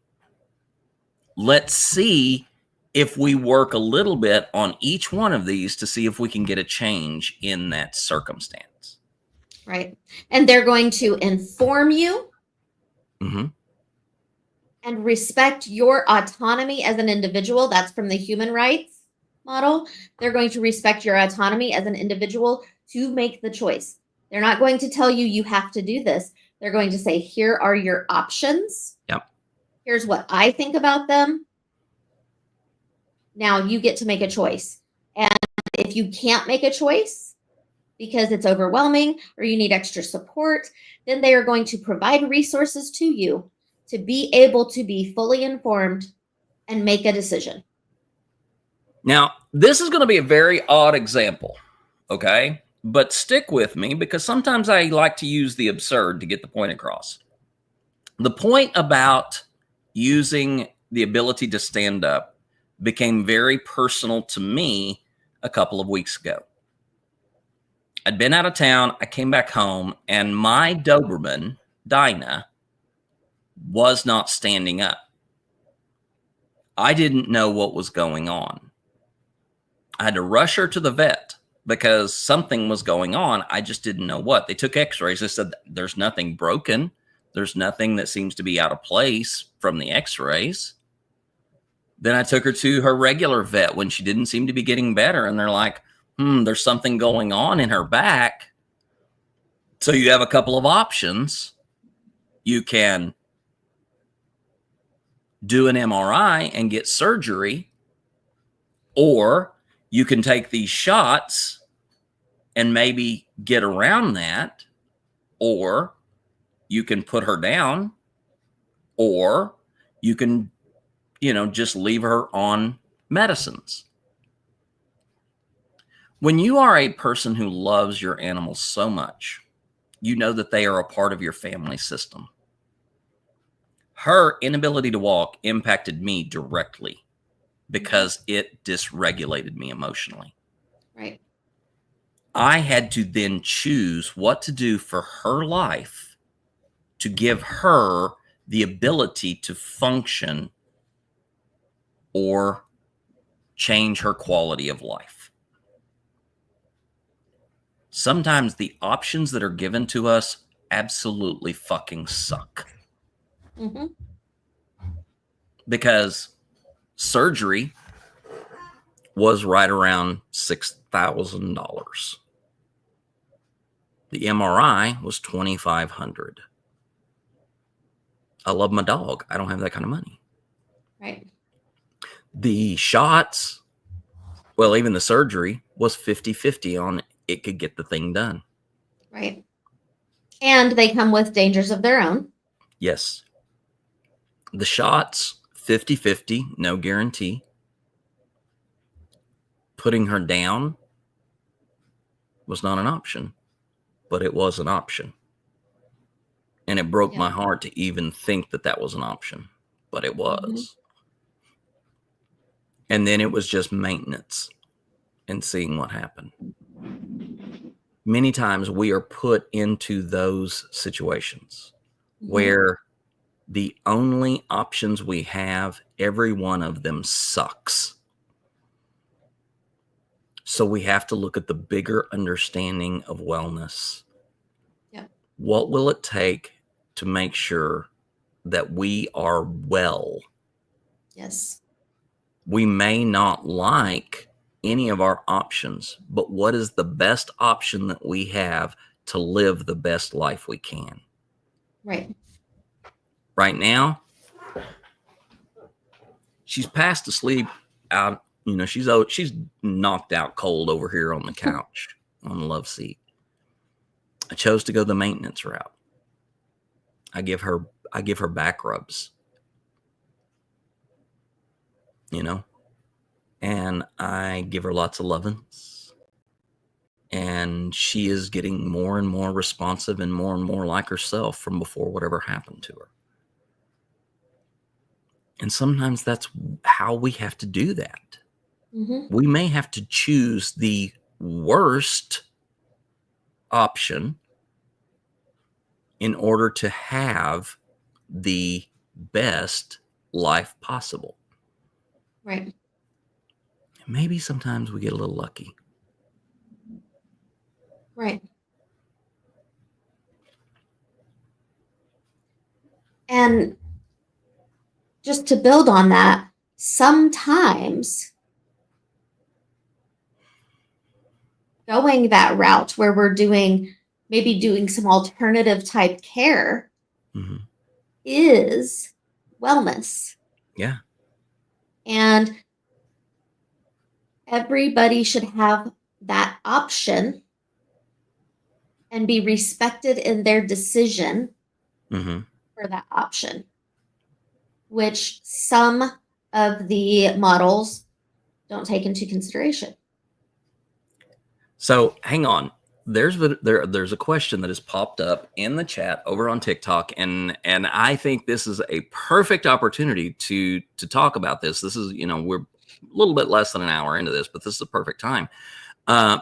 Let's see if we work a little bit on each one of these to see if we can get a change in that circumstance. Right. And they're going to inform you Mm-hmm. and respect your autonomy as an individual. That's from the human rights model. They're going to respect your autonomy as an individual to make the choice. They're not going to tell you have to do this. They're going to say, here are your options. Yep. Here's what I think about them. Now you get to make a choice. And if you can't make a choice because it's overwhelming or you need extra support, then they are going to provide resources to you to be able to be fully informed and make a decision. Now, this is going to be a very odd example, okay? But stick with me because sometimes I like to use the absurd to get the point across. The point about using the ability to stand up became very personal to me a couple of weeks ago. I'd been out of town. I came back home and my Doberman, Dinah, was not standing up. I didn't know what was going on. I had to rush her to the vet because something was going on. I just didn't know what. They took x-rays. They said, there's nothing broken. There's nothing that seems to be out of place from the x-rays. Then I took her to her regular vet when she didn't seem to be getting better. And they're like, there's something going on in her back. So you have a couple of options. You can do an MRI and get surgery, or you can take these shots and maybe get around that, or you can put her down, or you can, just leave her on medicines. When you are a person who loves your animals so much, you know that they are a part of your family system. Her inability to walk impacted me directly because it dysregulated me emotionally. Right. I had to then choose what to do for her life to give her the ability to function or change her quality of life. Sometimes the options that are given to us absolutely fucking suck. Mm-hmm. Because surgery was right around $6,000. The MRI was $2,500. I love my dog. I don't have that kind of money. Right. The shots, well, even the surgery was 50-50 on it could get the thing done. Right. And they come with dangers of their own. Yes. The shots, 50-50, no guarantee. Putting her down was not an option, but it was an option. And it broke my heart to even think that that was an option, but it was. Mm-hmm. And then it was just maintenance and seeing what happened. Many times we are put into those situations where the only options we have, every one of them sucks. So we have to look at the bigger understanding of wellness. Yeah. What will it take to make sure that we are well? Yes. We may not like any of our options, but what is the best option that we have to live the best life we can? Right. Right now, She's passed asleep out. She's knocked out cold over here on the couch on the love seat. I chose to go the maintenance route. I give her back rubs. And I give her lots of lovin's. And she is getting more and more responsive and more like herself from before whatever happened to her. And sometimes that's how we have to do that. Mm-hmm. We may have to choose the worst option in order to have the best life possible. Right. Maybe sometimes we get a little lucky. Right. And just to build on that, sometimes going that route where we're maybe doing some alternative type care Mm-hmm. is wellness. Yeah. And everybody should have that option and be respected in their decision Mm-hmm. for that option, which some of the models don't take into consideration. So hang on. There's a question that has popped up in the chat over on TikTok, and I think this is a perfect opportunity to talk about this. This is, we're a little bit less than an hour into this, but this is a perfect time.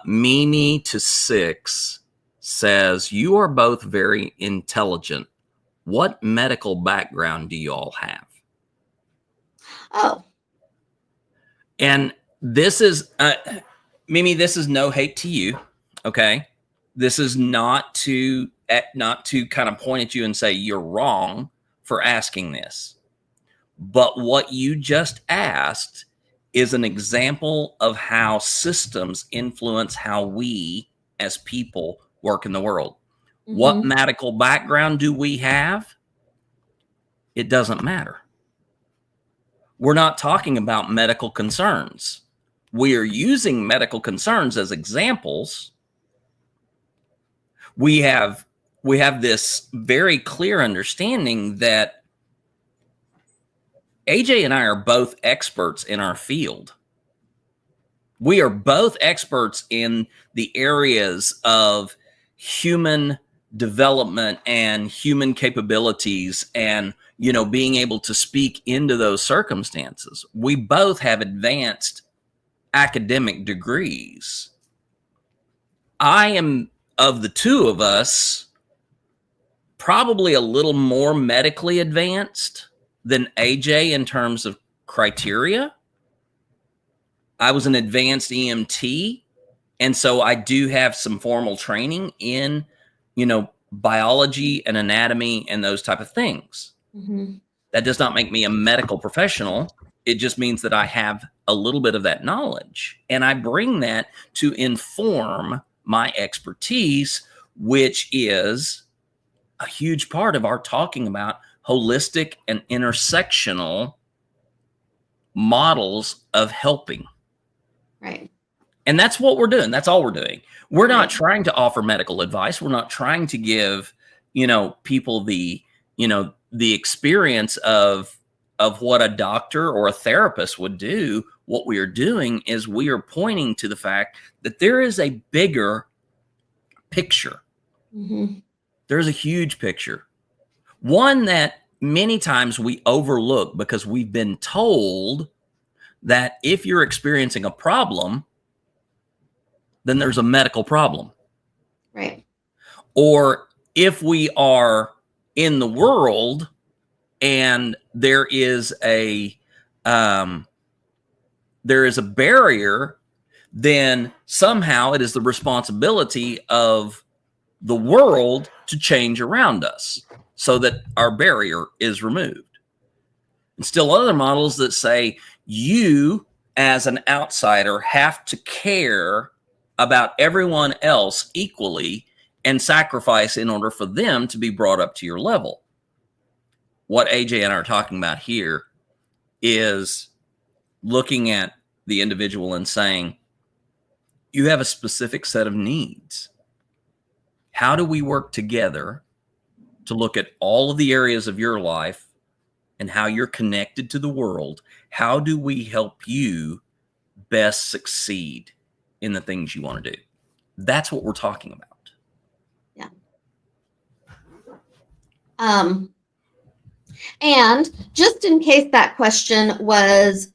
Mimi to 6 says, you are both very intelligent. What medical background do you all have? Oh. And this is, Mimi, this is no hate to you. Okay. This is not to kind of point at you and say you're wrong for asking this. But what you just asked is an example of how systems influence how we as people work in the world. Mm-hmm. What medical background do we have? It doesn't matter. We're not talking about medical concerns. We are using medical concerns as examples. We have this very clear understanding that AJ and I are both experts in our field. We are both experts in the areas of human development and human capabilities and, being able to speak into those circumstances. We both have advanced academic degrees. I am, of the two of us, probably a little more medically advanced than AJ in terms of criteria. I was an advanced EMT, and so I do have some formal training in, biology and anatomy and those type of things. Mm-hmm. That does not make me a medical professional. It just means that I have a little bit of that knowledge, and I bring that to inform my expertise, which is a huge part of our talking about holistic and intersectional models of helping. Right. And that's what we're doing. That's all we're doing. We're not trying to offer medical advice. We're not trying to give, people the experience of what a doctor or a therapist would do. What we are doing is we are pointing to the fact that there is a bigger picture. Mm-hmm. There's a huge picture. One that many times we overlook because we've been told that if you're experiencing a problem, then there's a medical problem. Right. Or if we are in the world and there is a barrier, then somehow it is the responsibility of the world to change around us so that our barrier is removed. And still other models that say you as an outsider have to care about everyone else equally and sacrifice in order for them to be brought up to your level. What AJ and I are talking about here is looking at the individual and saying, you have a specific set of needs. How do we work together to look at all of the areas of your life and how you're connected to the world? How do we help you best succeed in the things you want to do? That's what we're talking about. Yeah. And just in case that question was,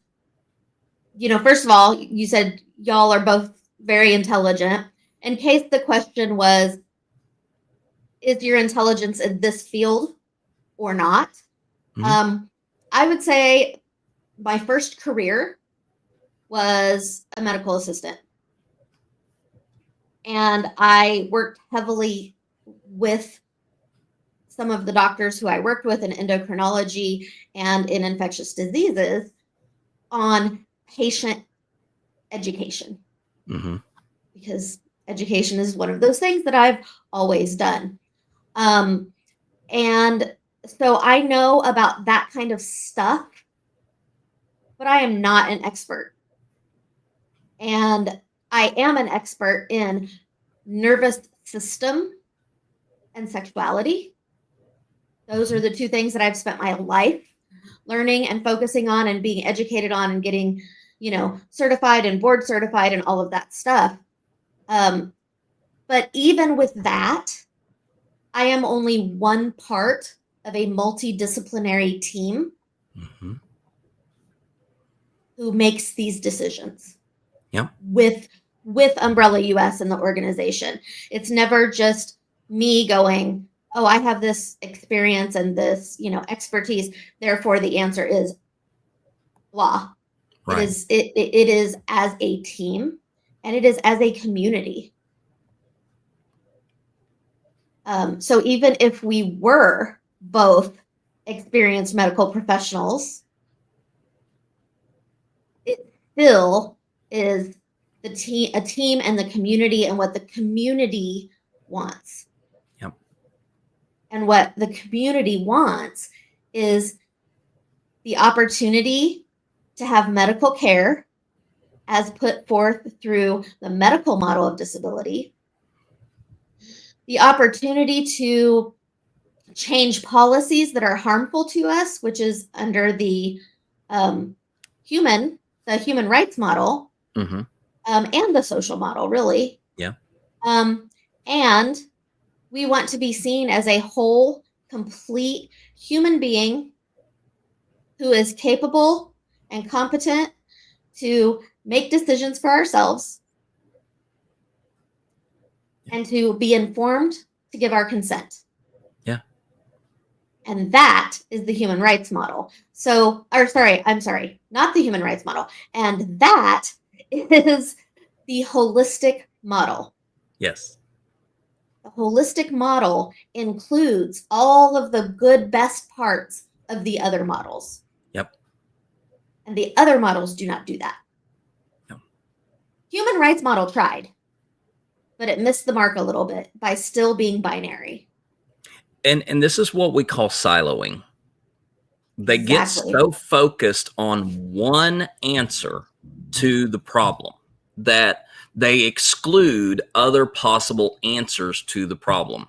first of all, you said y'all are both very intelligent. In case the question was, is your intelligence in this field or not? Mm-hmm. I would say my first career was a medical assistant. And I worked heavily with some of the doctors who I worked with in endocrinology and in infectious diseases on patient education. Mm-hmm. Because education is one of those things that I've always done. And so I know about that kind of stuff, but I am not an expert. And I am an expert in nervous system and sexuality. Those are the two things that I've spent my life learning and focusing on and being educated on and getting, certified and board certified and all of that stuff. But even with that, I am only one part of a multidisciplinary team mm-hmm. who makes these decisions. Yeah. With Umbrella US and the organization. It's never just me going, oh, I have this experience and this, expertise. Therefore, the answer is blah. Right. It is as a team and it is as a community. So even if we were both experienced medical professionals, it still is a team and the community and what the community wants. Yep. And what the community wants is the opportunity to have medical care as put forth through the medical model of disability, the opportunity to change policies that are harmful to us, which is under the human rights model, mm-hmm. And the social model, really. Yeah. And we want to be seen as a whole, complete human being who is capable and competent to make decisions for ourselves and to be informed to give our consent. Yeah. And that is the human rights model. I'm sorry, not the human rights model. And that is the holistic model. Yes. The holistic model includes all of the good, best parts of the other models. Yep. And the other models do not do that. No. Human rights model tried, but it missed the mark a little bit by still being binary. And this is what we call siloing. They Exactly. get so focused on one answer to the problem that they exclude other possible answers to the problem.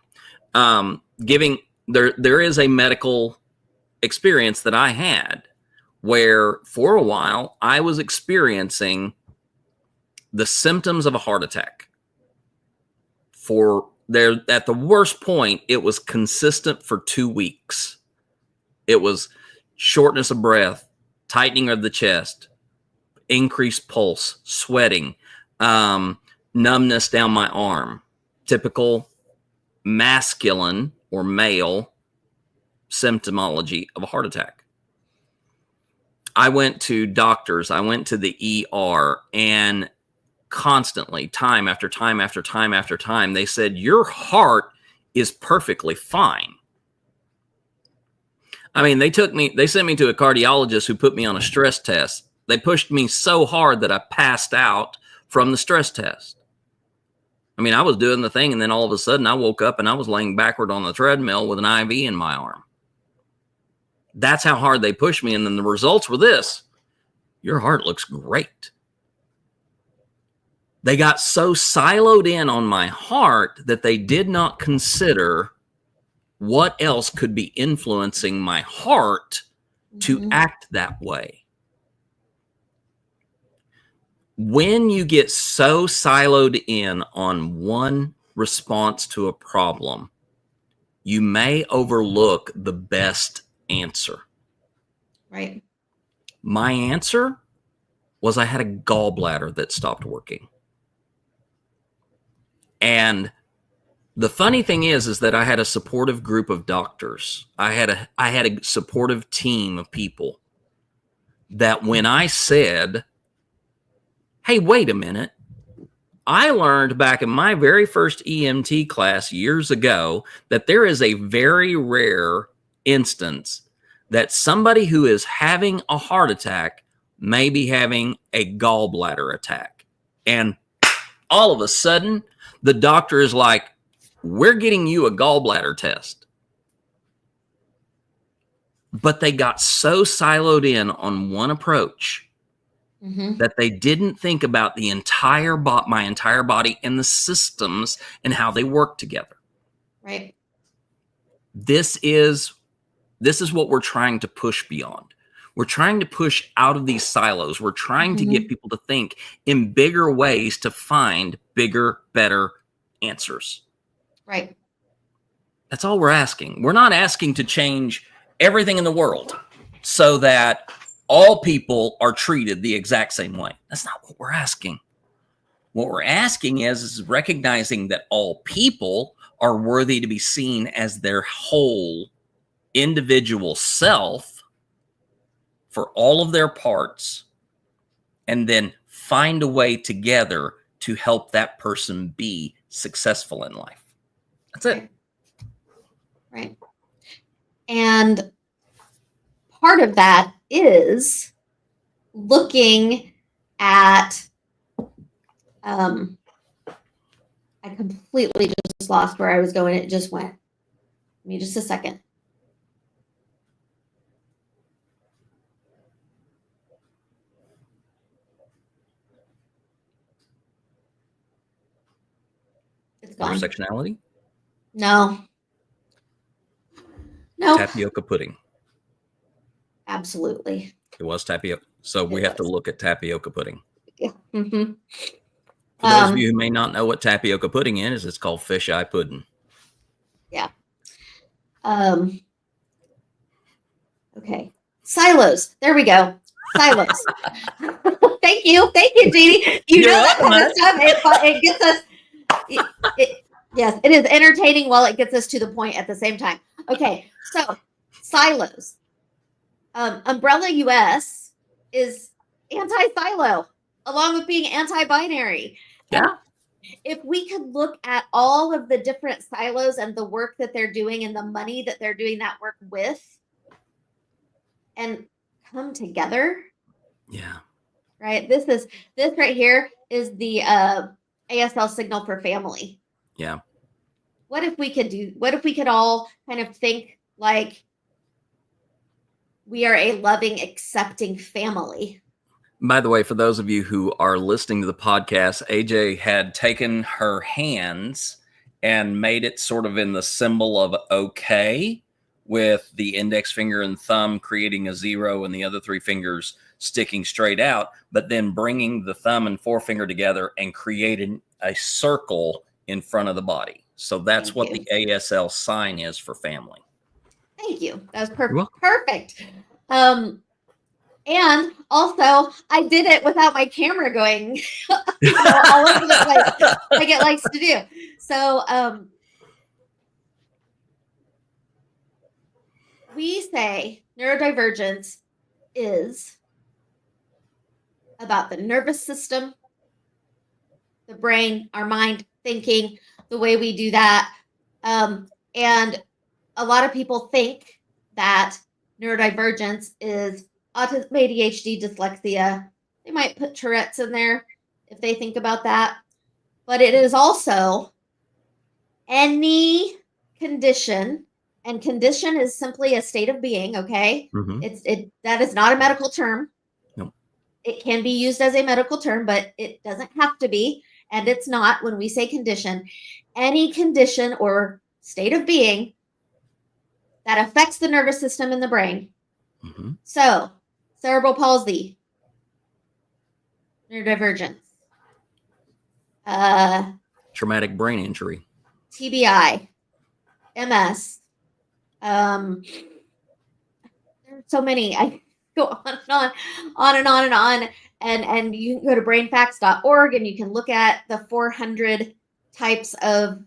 There is a medical experience that I had where for a while I was experiencing the symptoms of a heart attack. At the worst point, it was consistent for 2 weeks. It was shortness of breath, tightening of the chest, increased pulse, sweating, numbness down my arm, typical masculine or male symptomology of a heart attack. I went to doctors, I went to the ER, and constantly, time after time after time after time, they said, your heart is perfectly fine. I mean, they sent me to a cardiologist who put me on a stress test. They pushed me so hard that I passed out from the stress test. I mean, I was doing the thing, and then all of a sudden I woke up and I was laying backward on the treadmill with an IV in my arm. That's how hard they pushed me. And then the results were this. Your heart looks great. They got so siloed in on my heart that they did not consider what else could be influencing my heart to act that way. When you get so siloed in on one response to a problem, you may overlook the best answer. Right. My answer was I had a gallbladder that stopped working. And the funny thing is that I had a supportive group of doctors. I had a supportive team of people that when I said, hey, wait a minute, I learned back in my very first EMT class years ago that there is a very rare instance that somebody who is having a heart attack may be having a gallbladder attack. And all of a sudden, the doctor is like, we're getting you a gallbladder test. But they got so siloed in on one approach that they didn't think about the my entire body and the systems and how they work together. Right. This is what we're trying to push beyond. We're trying to push out of these silos. We're trying to get people to think in bigger ways to find bigger, better answers. Right. That's all we're asking. We're not asking to change everything in the world so that all people are treated the exact same way. That's not what we're asking. What we're asking is recognizing that all people are worthy to be seen as their whole individual self for all of their parts, and then find a way together to help that person be successful in life. That's it. Right. And part of that is looking at, I completely just lost where I was going. It just went. Give me just a second. It's gone. Intersectionality? No. No. Tapioca pudding. Absolutely. It was tapioca. So we have to look at tapioca pudding. Yeah. For those of you who may not know what tapioca pudding is, it's called fisheye pudding. Yeah. Okay. Silos. There we go. Silos. Thank you, Jeannie. You know that kind of stuff. It gets us. Yes, it is entertaining while it gets us to the point at the same time. Okay, so silos. Umbrella US is anti-silo, along with being anti-binary. Yeah. If we could look at all of the different silos and the work that they're doing and the money that they're doing that work with, and come together. Yeah. Right. This right here is the ASL signal for family. Yeah. What if we could all kind of think like we are a loving, accepting family? By the way, for those of you who are listening to the podcast, AJ had taken her hands and made it sort of in the symbol of okay, with the index finger and thumb creating a 0 and the other 3 fingers sticking straight out, but then bringing the thumb and forefinger together and creating a circle in front of the body. So that's what the ASL sign is for family. Thank you. That was perfect. And also, I did it without my camera going all over the place, like it likes to do. So we say neurodivergence is about the nervous system, the brain, our mind, thinking, the way we do that. And a lot of people think that neurodivergence is autism, ADHD, dyslexia. They might put Tourette's in there if they think about that. But it is also any condition, and condition is simply a state of being, okay? Mm-hmm. That is not a medical term. Nope. It can be used as a medical term, but it doesn't have to be. And it's not when we say condition. Any condition or state of being that affects the nervous system in the brain. Mm-hmm. So, cerebral palsy, neurodivergence, Traumatic brain injury, TBI, MS. There's so many. I go on and on and on and on. And you can go to brainfacts.org and you can look at the 400 types of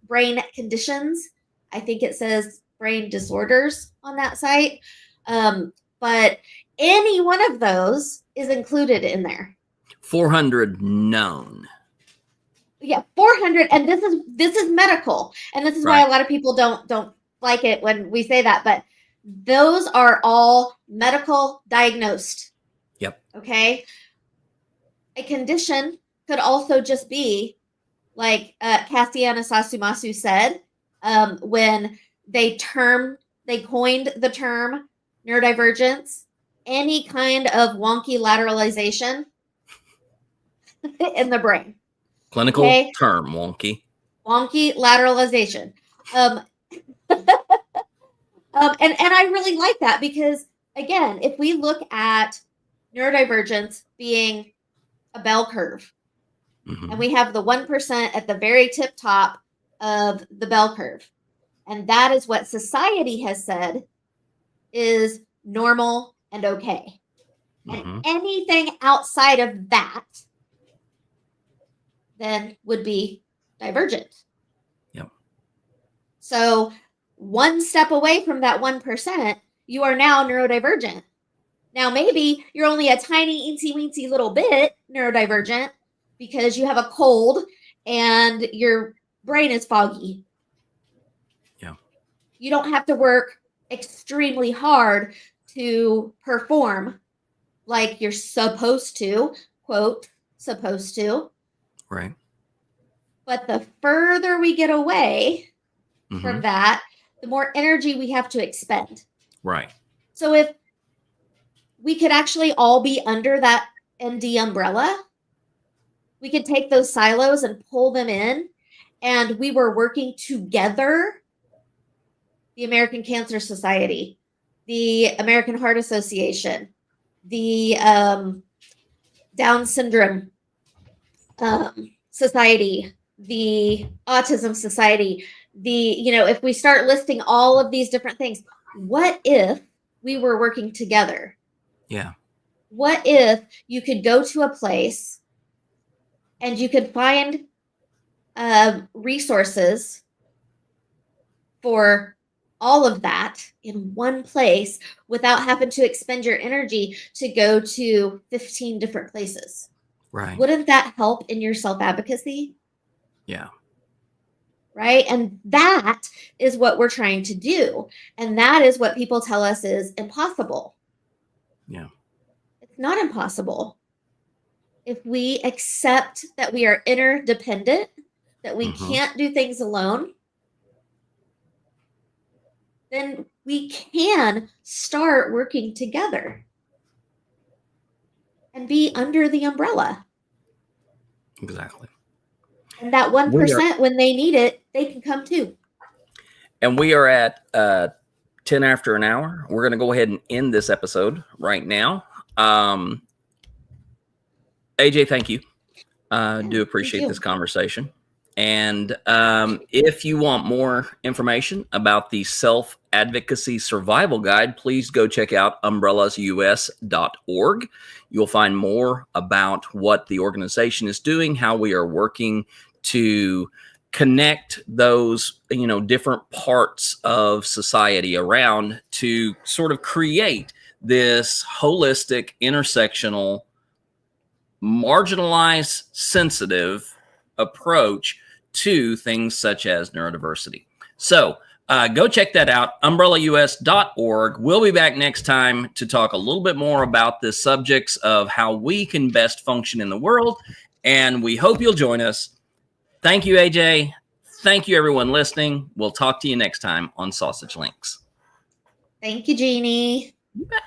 brain conditions. I think it says brain disorders on that site. But any one of those is included in there. 400 known. Yeah, 400, and this is medical, and this is why a lot of people don't like it when we say that, but those are all medical diagnosed. Yep. Okay. A condition could also just be like Cassiana Sasumasu said, when they coined the term neurodivergence, any kind of wonky lateralization in the brain. Clinical term, wonky. Wonky lateralization. And I really like that because, again, if we look at neurodivergence being a bell curve, and we have the 1% at the very tip top of the bell curve, and that is what society has said is normal and okay. And anything outside of that then would be divergent. Yep. So one step away from that 1%, you are now neurodivergent. Now, maybe you're only a tiny, eensy-weensy little bit neurodivergent because you have a cold and your brain is foggy. Yeah. You don't have to work extremely hard to perform like you're supposed to, quote, supposed to. Right. But the further we get away from that, the more energy we have to expend. Right. So if we could actually all be under that ND umbrella, we could take those silos and pull them in, and we were working together. The American Cancer Society, the American Heart Association, the Down Syndrome Society, the Autism Society, if we start listing all of these different things, what if we were working together? Yeah. What if you could go to a place and you could find resources for all of that in one place without having to expend your energy to go to 15 different places? Right. Wouldn't that help in your self-advocacy? Yeah. Right? And that is what we're trying to do. And that is what people tell us is impossible. Yeah. It's not impossible. If we accept that we are interdependent, that we can't do things alone, then we can start working together and be under the umbrella. Exactly. And that 1%, when they need it, they can come too. And we are at 10 after an hour. We're going to go ahead and end this episode right now. AJ, thank you. Do appreciate this conversation. And if you want more information about the Self-Advocacy Survival Guide, please go check out umbrellasus.org. You'll find more about what the organization is doing, how we are working to connect those, different parts of society around to sort of create this holistic, intersectional, marginalized, sensitive approach to things such as neurodiversity. So go check that out, umbrellaus.org. We'll be back next time to talk a little bit more about the subjects of how we can best function in the world, and we hope you'll join us. Thank you, AJ. Thank you, everyone listening. We'll talk to you next time on Sausage Links. Thank you, Jeannie. You bet.